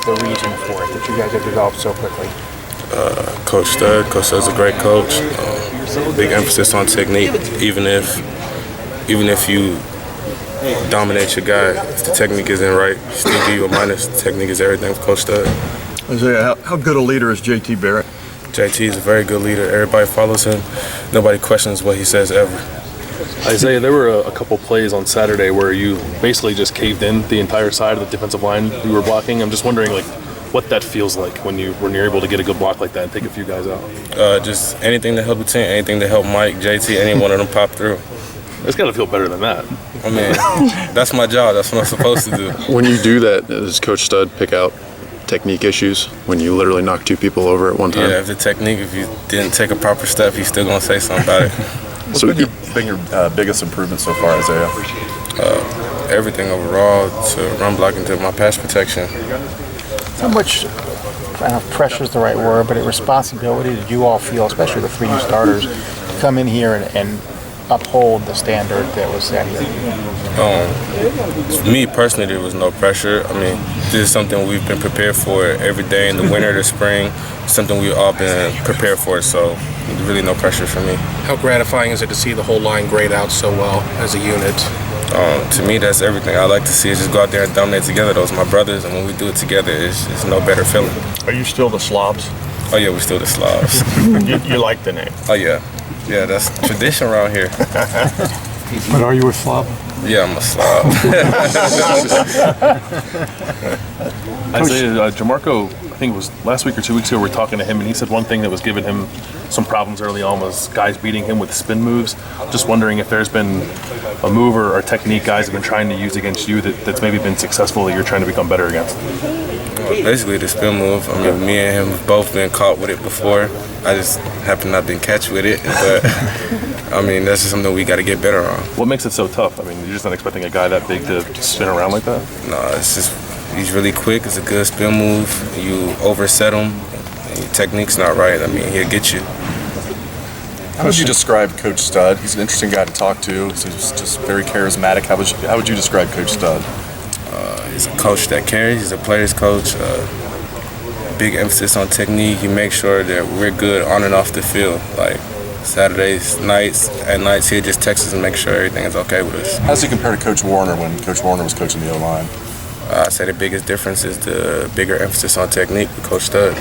the reason for it that you guys have developed so quickly? Coach Stud. Coach Stud's a great coach. Big emphasis on technique. Even if you dominate your guy, if the technique isn't right, he still give you a minus. The technique is everything with Coach Stud. Isaiah, how good a leader is JT Barrett? JT is a very good leader. Everybody follows him. Nobody questions what he says ever. Isaiah, there were a couple plays on Saturday where you basically just caved in the entire side of the defensive line you were blocking. I'm just wondering, what that feels like when you're able to get a good block like that and take a few guys out. Just anything to help the team, anything to help Mike, JT, any one of them pop through. It's got to feel better than that. I mean, that's my job. That's what I'm supposed to do. When you do that, does Coach Stud pick out technique issues when you literally knock two people over at one time? Yeah, if the technique, if you didn't take a proper step, he's still going to say something about it. What's been your biggest improvement so far, Isaiah? Everything overall, to run blocking, to my pass protection. How much, I don't know if pressure is the right word, but responsibility did you all feel, especially the three new starters, to come in here and uphold the standard that was set here? Me personally, there was no pressure. I mean, this is something we've been prepared for every day in the winter, the spring, something we've all been prepared for, so really no pressure for me. How gratifying is it to see the whole line grade out so well as a unit? To me, that's everything. I like to see is just go out there and dominate together. Those are my brothers, and when we do it together, it's no better feeling. Are you still the Slobs? Oh yeah, we're still the Slavs. You like the name? Oh yeah. Yeah, that's tradition around here. But are you a Slob? Yeah, I'm a Slav. Isaiah, Jamarco, I think it was last week or 2 weeks ago, we were talking to him, and he said one thing that was giving him some problems early on was guys beating him with spin moves. Just wondering if there's been a move or technique guys have been trying to use against you that's maybe been successful that you're trying to become better against. Basically the spin move. I mean, me and him have both been caught with it before. I just happen not been catch with it, but I mean, that's just something we got to get better on. What makes it so tough? I mean, you're just not expecting a guy that big to spin around like that? No, it's just, he's really quick. It's a good spin move. You overset him, and your technique's not right. I mean, he'll get you. How would you describe Coach Stud? He's an interesting guy to talk to. He's just very charismatic. How would you describe Coach Stud? He's a coach that cares. He's a player's coach. Big emphasis on technique. He makes sure that we're good on and off the field. Like Saturdays, at nights, he'll just text us and make sure everything is okay with us. How does he compare to Coach Warner when Coach Warner was coaching the O-line? I'd say the biggest difference is the bigger emphasis on technique with Coach Stud.